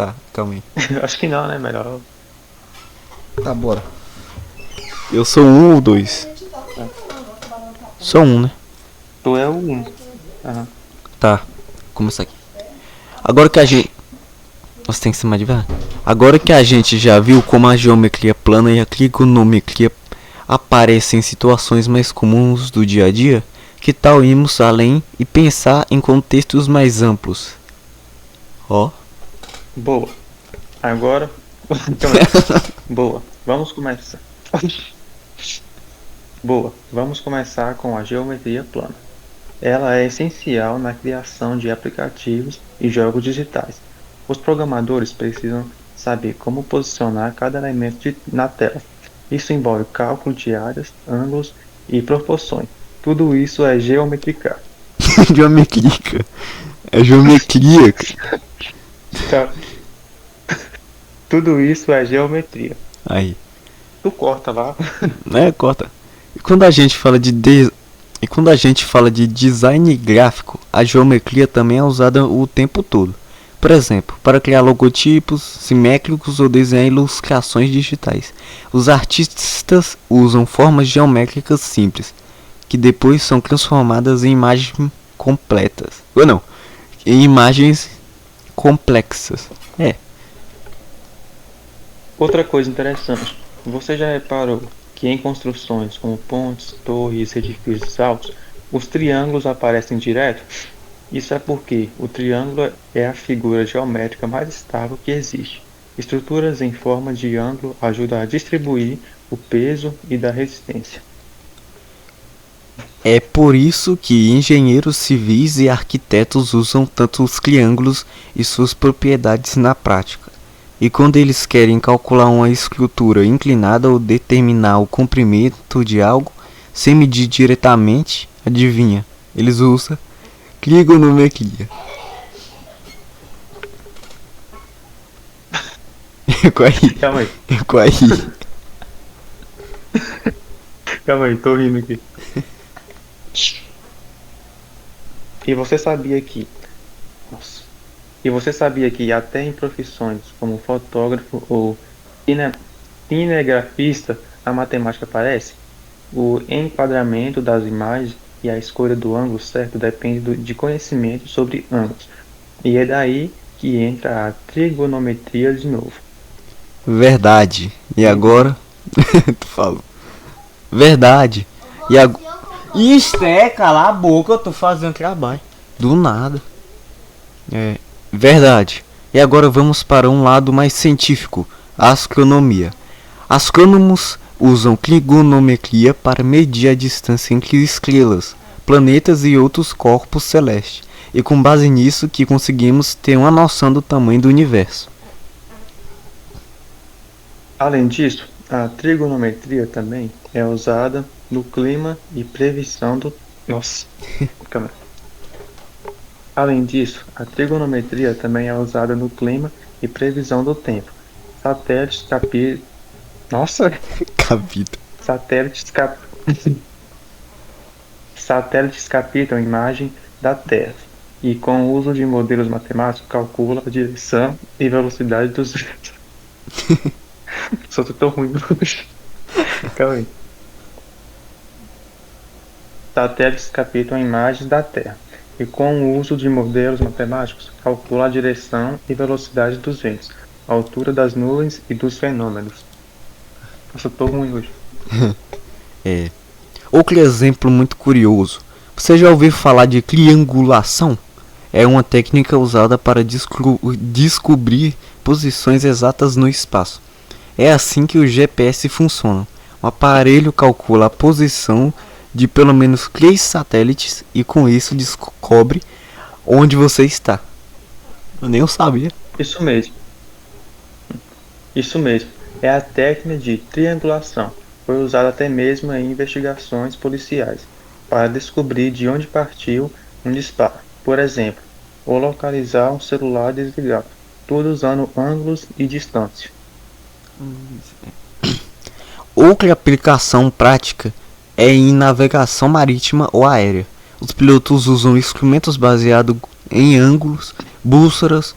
Tá, calma aí. Acho que não, né? Melhor. Tá, bora. Eu sou um ou dois? Sou um, né? Tu é o 1. Aham. Tá, começar aqui. Agora que a gente... Nossa, tem que ser mais devagar. Agora que a gente já viu como a geometria plana e a trigonometria aparecem em situações mais comuns do dia a dia, que tal irmos além e pensar em contextos mais amplos? Ó. Boa. Agora. Calma aí. Boa. Vamos começar. Boa. Vamos começar com a geometria plana. Ela é essencial na criação de aplicativos e jogos digitais. Os programadores precisam saber como posicionar cada elemento na tela. Isso envolve cálculo de áreas, ângulos e proporções. Tudo isso é geometria. Geometria. É geometria. Tá. Tudo isso é geometria. Aí. Tu corta lá. Né, corta. E quando a gente fala de design gráfico, a geometria também é usada o tempo todo. Por exemplo, para criar logotipos simétricos ou desenhar ilustrações digitais. Os artistas usam formas geométricas simples, que depois são transformadas em imagens completas. Ou não, em imagens complexas. É. Outra coisa interessante. Você já reparou que em construções como pontes, torres e edifícios altos, os triângulos aparecem direto? Isso é porque o triângulo é a figura geométrica mais estável que existe. Estruturas em forma de ângulo ajudam a distribuir o peso e da resistência. É por isso que engenheiros civis e arquitetos usam tanto os triângulos e suas propriedades na prática. E quando eles querem calcular uma estrutura inclinada ou determinar o comprimento de algo, sem medir diretamente, adivinha, eles usam trigonometria. Calma aí, calma aí, tô rindo aqui. E você sabia que... Nossa. E você sabia que até em profissões como fotógrafo ou cinegrafista a matemática aparece? O enquadramento das imagens e a escolha do ângulo certo depende de conhecimento sobre ângulos. E é daí que entra a trigonometria de novo. Verdade. E agora? Tu falou. Verdade. E agora? Isto é, cala a boca, eu tô fazendo trabalho. Do nada. É. Verdade. E agora vamos para um lado mais científico, a astronomia. Astrônomos usam trigonometria para medir a distância entre estrelas, planetas e outros corpos celestes. E com base nisso que conseguimos ter uma noção do tamanho do universo. Além disso, a trigonometria também é usada no clima e previsão do... Nossa, câmera. Além disso, a trigonometria também é usada no clima e previsão do tempo. Satélites capi... Nossa! Capita. Satélites captam a imagem da Terra e, com o uso de modelos matemáticos, calcula a direção e velocidade dos ventos. Só tô tão ruim hoje. Calma aí. Satélites captam imagens da Terra e, com o uso de modelos matemáticos, calcula a direção e velocidade dos ventos, a altura das nuvens e dos fenômenos. Nossa, eu tô ruim hoje. É. Outro exemplo muito curioso. Você já ouviu falar de triangulação? É uma técnica usada para descobrir posições exatas no espaço. É assim que o GPS funciona. O aparelho calcula a posição de pelo menos 3 satélites e com isso descobre onde você está. Eu nem sabia. Isso mesmo. Isso mesmo. É a técnica de triangulação. Foi usada até mesmo em investigações policiais para descobrir de onde partiu um disparo. Por exemplo, ou localizar um celular desligado. Tudo usando ângulos e distância. Outra aplicação prática é em navegação marítima ou aérea. Os pilotos usam instrumentos baseados em ângulos, bússolas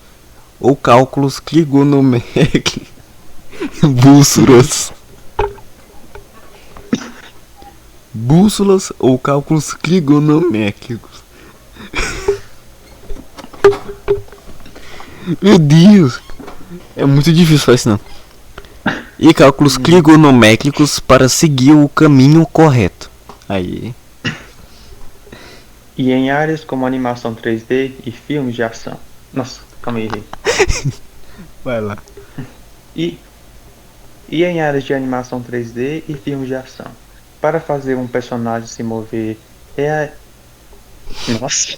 ou cálculos trigonométricos. Bússolas. Bússolas ou cálculos trigonométricos. Meu Deus. É muito difícil fazer isso não. E cálculos trigonométricos para seguir o caminho correto. Aí. E em áreas como animação 3D e filmes de ação. Nossa, calma aí, errei. Vai lá. E, e em áreas de animação 3D e filmes de ação. Para fazer um personagem se mover Nossa.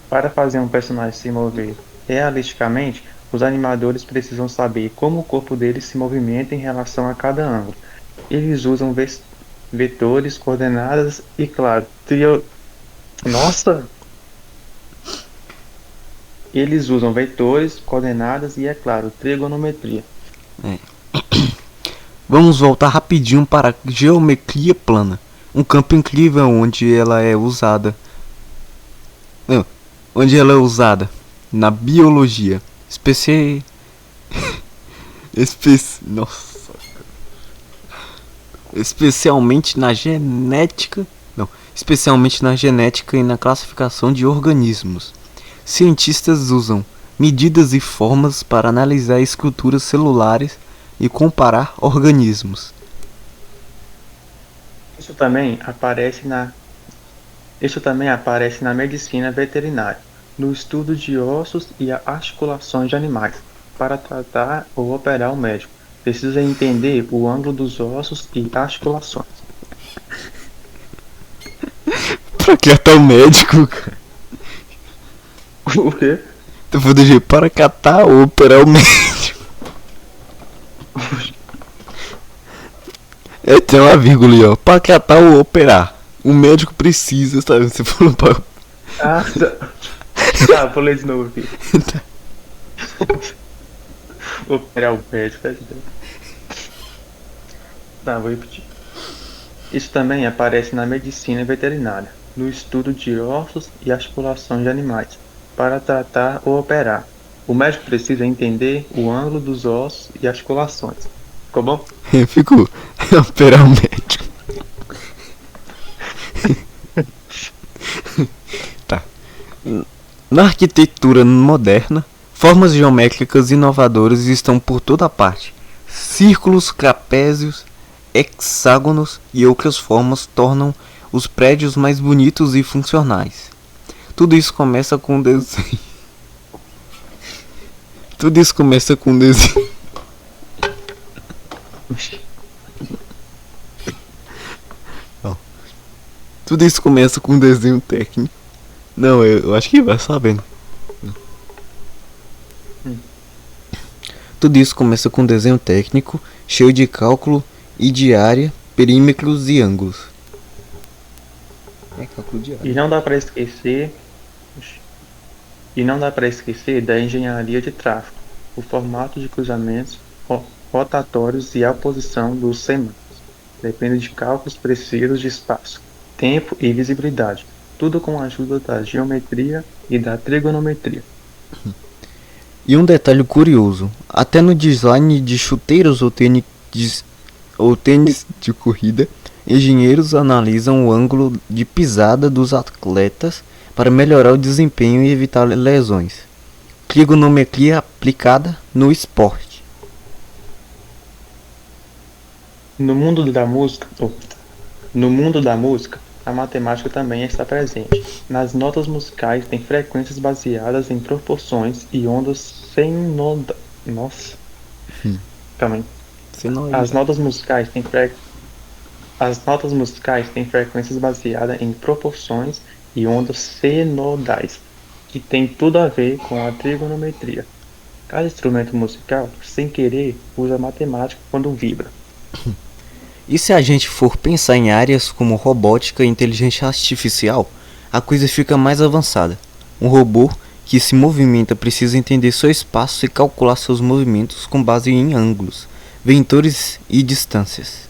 Para fazer um personagem se mover realisticamente, os animadores precisam saber como o corpo dele se movimenta em relação a cada ângulo. Eles usam vetores, coordenadas e, claro, Nossa! Eles usam vetores, coordenadas e, é claro, trigonometria. Vamos voltar rapidinho para a geometria plana. Um campo incrível onde ela é usada. Não, onde ela é usada na biologia. Nossa. Especialmente na genética. Não, especialmente na genética e na classificação de organismos. Cientistas usam medidas e formas para analisar estruturas celulares e comparar organismos. Isso também aparece na medicina veterinária, no estudo de ossos e articulações de animais. Para tratar ou operar o médico, precisa entender o ângulo dos ossos e articulações. Pra que até o médico, cara? O quê? Eu vou dizer para catar ou operar o médico. É, tem uma vírgula ali, ó. Para catar ou operar. O médico precisa, sabe? Você falou para. Ah, tá, vou ler de novo aqui. Operar o médico, tá, vou repetir. Isso também aparece na medicina veterinária, no estudo de ossos e articulações de animais. Para tratar ou operar, o médico precisa entender o ângulo dos ossos e articulações. Ficou bom? Ficou. Operar o médico. Tá. Na arquitetura moderna, formas geométricas inovadoras estão por toda parte. Círculos, trapézios, hexágonos e outras formas tornam os prédios mais bonitos e funcionais. Tudo isso começa com um desenho. Tudo isso começa com um desenho. Não. Tudo isso começa com um desenho técnico. Não, eu acho que vai sabendo. Tudo isso começa com um desenho técnico, cheio de cálculo e de área, perímetros e ângulos. É cálculo de área. E não dá para esquecer da engenharia de tráfego, o formato de cruzamentos rotatórios e a posição dos semáforos. Depende de cálculos precisos de espaço, tempo e visibilidade, tudo com a ajuda da geometria e da trigonometria. E um detalhe curioso, até no design de chuteiros ou tênis de corrida, engenheiros analisam o ângulo de pisada dos atletas para melhorar o desempenho e evitar lesões. Trigonometria aplicada no esporte. No mundo da música, a matemática também está presente. Nas notas musicais tem frequências baseadas em proporções e ondas Nossa. Calma aí. As notas musicais têm frequências baseadas em proporções e ondas senodais, que tem tudo a ver com a trigonometria. Cada instrumento musical, sem querer, usa matemática quando vibra. E se a gente for pensar em áreas como robótica e inteligência artificial, a coisa fica mais avançada. Um robô que se movimenta precisa entender seu espaço e calcular seus movimentos com base em ângulos, vetores e distâncias.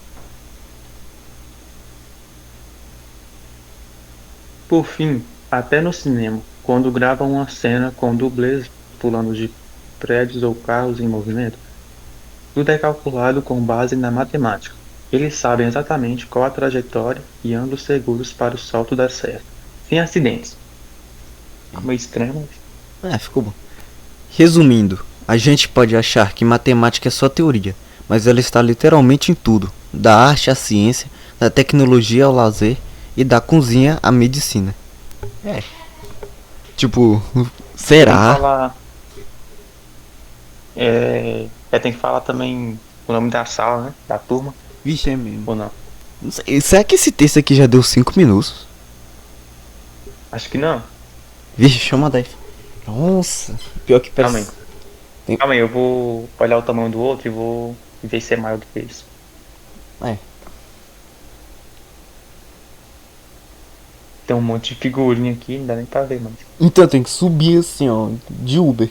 Por fim, até no cinema, quando gravam uma cena com dublês planos de prédios ou carros em movimento, tudo é calculado com base na matemática. Eles sabem exatamente qual a trajetória e ângulos seguros para o salto dar certo, sem acidentes. Ficou meio estranho, mas... Ficou bom. Resumindo, a gente pode achar que matemática é só teoria, mas ela está literalmente em tudo, da arte à ciência, da tecnologia ao lazer e da cozinha à medicina. Tipo, Tem que será? falar... tem que falar também o nome da sala, né? Da turma, Vixe, é mesmo. ou não? Não sei, será que esse texto aqui já deu 5 minutos? Acho que não. Vixe, chama daí. Nossa, pior que Calma aí. Tem- Calma aí, eu vou olhar o tamanho do outro e vou ver se é maior do que isso. É. Tem um monte de figurinha aqui, não dá nem pra ver, mano. Então tem que subir assim, ó, de Uber.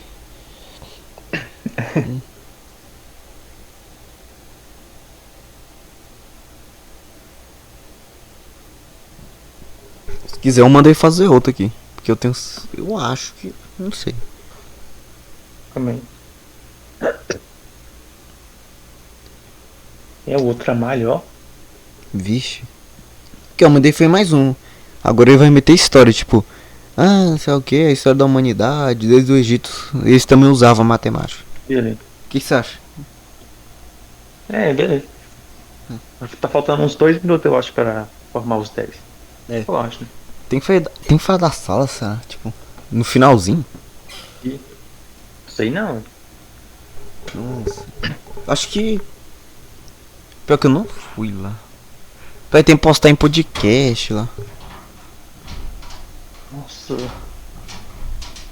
Se quiser eu mandei fazer outra aqui. Porque eu tenho. Eu acho que. Não sei. Calma aí. É o outro trabalho, ó. Vixe. Que eu mandei foi mais um. Agora ele vai meter história, tipo. Ah, não sei o que, a história da humanidade, desde o Egito. Eles também usavam matemática. Beleza. O que você acha? Beleza. Tá faltando uns 2 minutos, eu acho, para formar os 10. É. Eu acho, né? Tem que falar da sala, sabe? Tipo, no finalzinho. Sei não. Nossa. Acho que. Pior que eu não fui lá. Vai ter que postar em podcast lá. Nossa.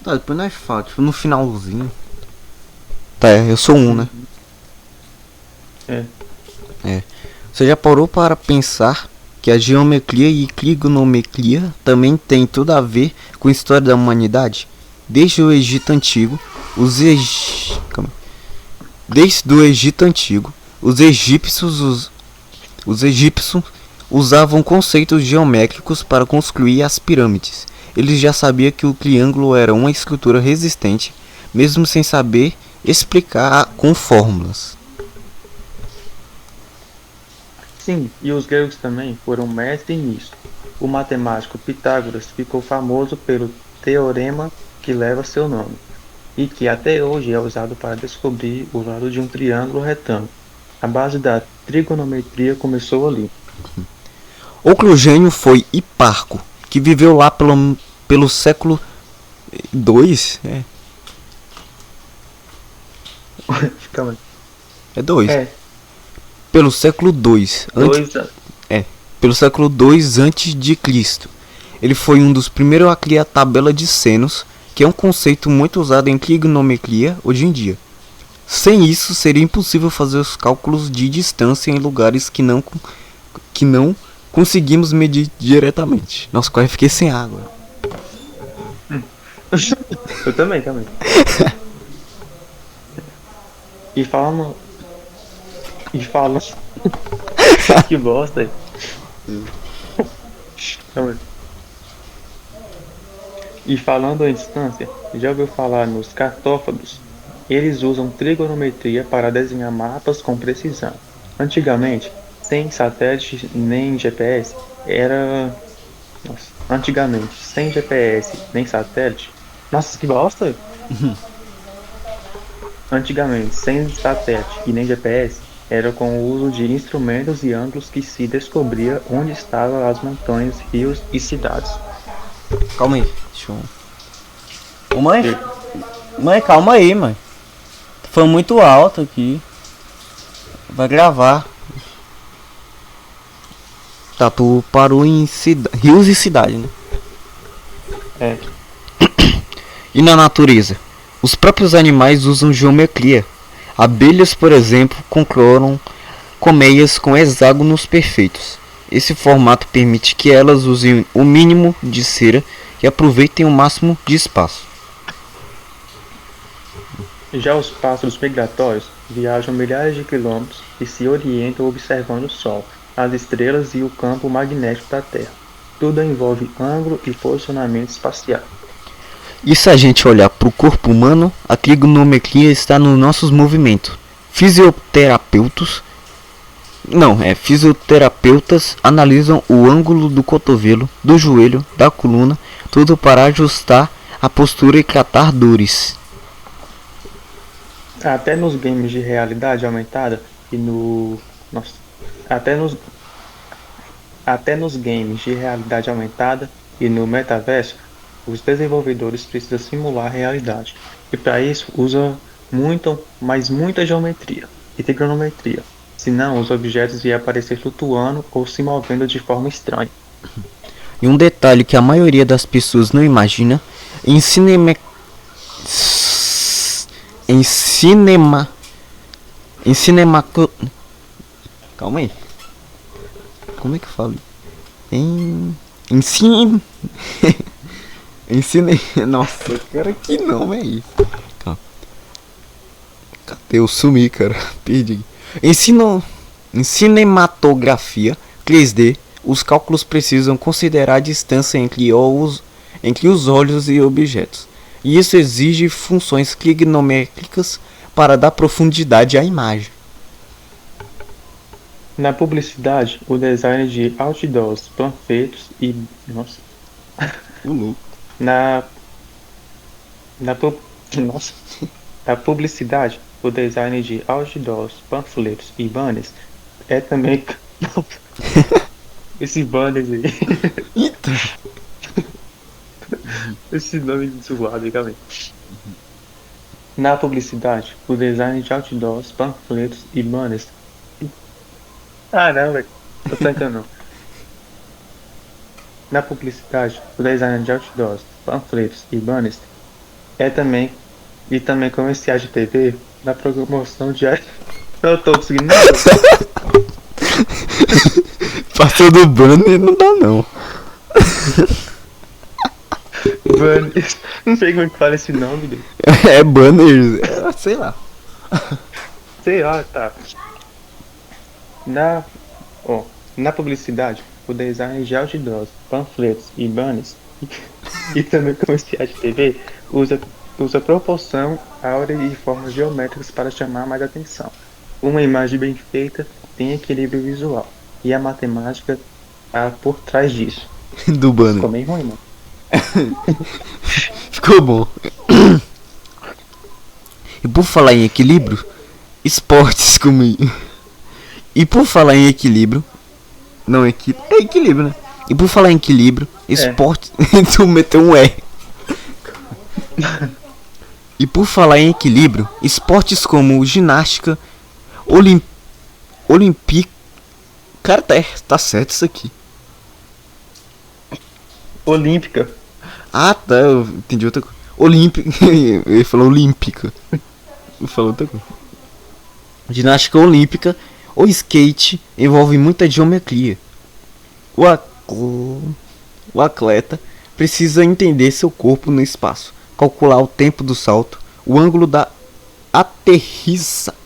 Tá, depois nós fala, tipo, no finalzinho. Tá, eu sou um, né? Você já parou para pensar que a geometria e trigonometria também tem tudo a ver com a história da humanidade? Desde o Egito Antigo, Desde o Egito Antigo, os egípcios usavam conceitos geométricos para construir as pirâmides. Eles já sabiam que o triângulo era uma estrutura resistente, mesmo sem saber explicar com fórmulas. Sim, e os gregos também foram mestres nisso. O matemático Pitágoras ficou famoso pelo teorema que leva seu nome, e que até hoje é usado para descobrir o lado de um triângulo retângulo. A base da trigonometria começou ali. Outro gênio foi Hiparco, que viveu lá pelo século II. Calma aí. É 2. É, Pelo século II. Pelo século II antes de Cristo. Ele foi um dos primeiros a criar a tabela de senos, que é um conceito muito usado em trigonometria hoje em dia. Sem isso, seria impossível fazer os cálculos de distância em lugares que não conseguimos medir diretamente. Nossa, quase fiquei sem água. eu também. E falando. Que bosta. Calma aí. E falando em distância, já ouviu falar nos cartófagos? Eles usam trigonometria para desenhar mapas com precisão. Antigamente, sem satélite nem GPS, Antigamente, sem GPS nem satélite. Nossa, que bosta! Antigamente, sem satélite e nem GPS, era com o uso de instrumentos e ângulos que se descobria onde estavam as montanhas, rios e cidades. Calma aí. Deixa eu... Ô, mãe, calma aí, mãe. Foi muito alto aqui. Vai gravar. Tá, tu parou em rios e cidade, né? É. E na natureza? Os próprios animais usam geometria. Abelhas, por exemplo, controlam colmeias com hexágonos perfeitos. Esse formato permite que elas usem o mínimo de cera e aproveitem o máximo de espaço. Já os pássaros migratórios viajam milhares de quilômetros e se orientam observando o Sol, as estrelas e o campo magnético da Terra. Tudo envolve ângulo e posicionamento espacial. E se a gente olhar para o corpo humano, a trigonometria está nos nossos movimentos. Fisioterapeutas analisam o ângulo do cotovelo, do joelho, da coluna, tudo para ajustar a postura e tratar dores. Até nos games de realidade aumentada e no. Nossa, até nos games de realidade aumentada e no metaverso, os desenvolvedores precisam simular a realidade. E para isso usa muita geometria e trigonometria. Senão os objetos iam aparecer flutuando ou se movendo de forma estranha. E um detalhe que a maioria das pessoas não imagina, em calma aí. Como é que eu falo? Nossa, cara, que nome é isso? Calma. Cadê? Eu sumi, cara. Perdi. Em cinematografia 3D, os cálculos precisam considerar a distância entre os olhos e objetos. E isso exige funções trigonométricas para dar profundidade à imagem. Na publicidade, o design de outdoors, panfletos e... Nossa. Na publicidade, o design de outdoors, panfletos e banners é também... Esse banners aí... Eita. Esse nome zoado, calma aí. Na publicidade, o design de outdoors, panfletos e banners... Ah, não, velho. Tô tancando. Na publicidade, o design de outdoors, panfletos e banners é também comerciais de TV na promoção de... Eu tô conseguindo nada. Passou do banner, não dá não. Banners. Não sei como é que fala esse nome dele. É banners, sei lá. Sei lá, tá. Na publicidade, o design de outdoors, panfletos e banners e também comerciais de TV usa proporção, áurea e formas geométricas para chamar mais atenção. Uma imagem bem feita tem equilíbrio visual e a matemática por trás disso. Do banner. Ficou meio ruim, mano. Ficou bom. E por falar em equilíbrio, esportes comigo. E por falar em equilíbrio, não é equilíbrio, né? E por falar em equilíbrio, esporte, tu meteu um R. E por falar em equilíbrio, esportes como ginástica, cara, tá certo isso aqui. Olímpica. Ah, tá, eu entendi outra coisa. Olímpica, ele falou olímpica. Ele falou outra coisa. Ginástica olímpica ou skate envolve muita geometria. O atleta precisa entender seu corpo no espaço, calcular o tempo do salto, o ângulo da aterrissagem.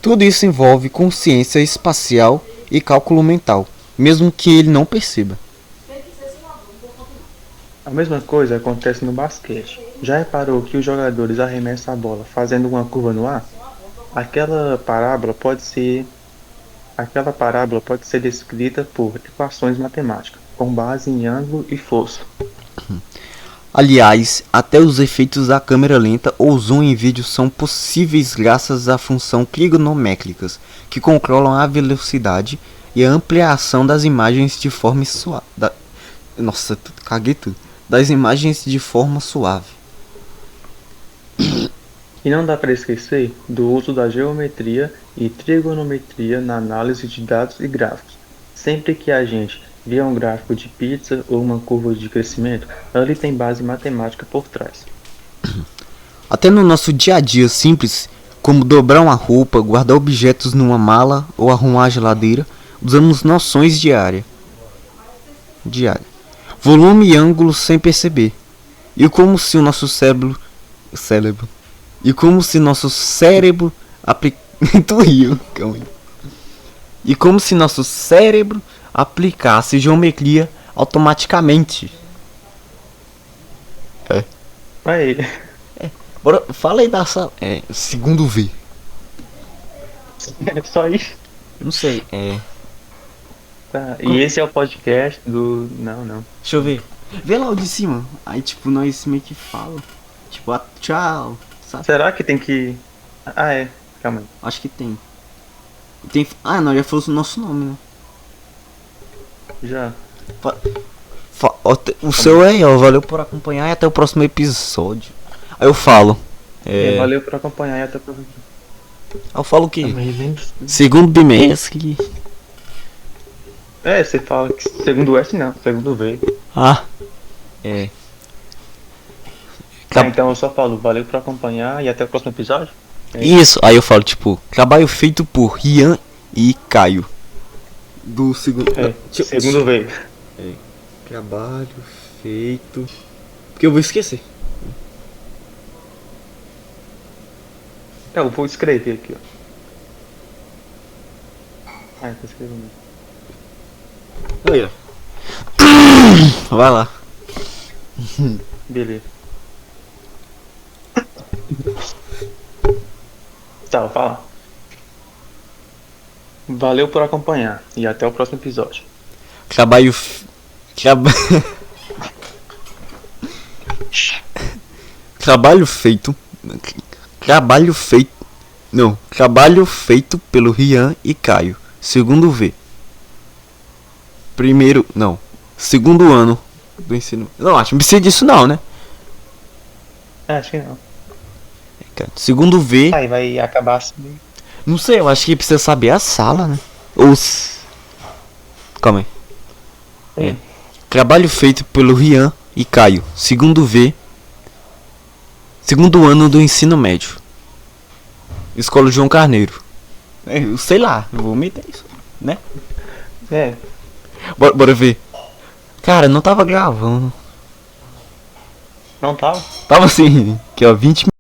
Tudo isso envolve consciência espacial e cálculo mental, mesmo que ele não perceba. A mesma coisa acontece no basquete. Já reparou que os jogadores arremessam a bola fazendo uma curva no ar? Aquela parábola pode ser descrita por equações matemáticas, com base em ângulo e força. Aliás, até os efeitos da câmera lenta ou zoom em vídeo são possíveis graças a funções trigonométricas que controlam a velocidade e a ampliação das imagens de forma suave. Das imagens de forma suave. E não dá para esquecer do uso da geometria e trigonometria na análise de dados e gráficos. Sempre que a gente vê um gráfico de pizza ou uma curva de crescimento, ali tem base matemática por trás. Até no nosso dia a dia simples, como dobrar uma roupa, guardar objetos numa mala ou arrumar a geladeira, usamos noções diárias. Volume e ângulo sem perceber. E como se o nosso cérebro aplicasse geometria automaticamente. Aí. Bora, fala aí da sala. Segundo V. É só isso. Não sei, Tá. E esse é o podcast do. Não. deixa eu ver. Vê lá o de cima. Aí, tipo, nós meio que fala. Tipo, tchau. Sabe? Será que tem que. Ah, é. Calma aí. Acho que tem. Não, já falou o nosso nome, né? Já. O seu é aí, ó. Valeu por acompanhar e até o próximo episódio. Aí eu falo. Valeu por acompanhar e até pra. Aí eu falo o quê? Também. Segundo bimestre. Você fala que segundo S não, segundo V. Ah. Tá. Então eu só falo, valeu por acompanhar e até o próximo episódio. Isso, aí eu falo, tipo, trabalho feito por Rian e Caio. Do segundo. Segundo V. Trabalho feito. Porque eu vou esquecer. Eu vou escrever aqui, ó. Tá escrevendo. Aí, ó. Vai lá. Beleza. Tá, vou falar. Valeu por acompanhar e até o próximo episódio. Trabalho. Trabalho feito. Trabalho feito. Não. Trabalho feito pelo Rian e Caio. Segundo V. Primeiro. Não. Segundo ano do ensino. Não, acho que não precisa disso não, né? Acho que não. Segundo V. Aí vai acabar assim. Não sei, eu acho que precisa saber a sala, né? Ou. Calma aí. Trabalho feito pelo Rian e Caio. Segundo V. Segundo ano do ensino médio. Escola João Carneiro. Eu sei lá, eu vou meter isso, né? Bora ver. Cara, não tava gravando. Não tava? Tava assim, que ó, 20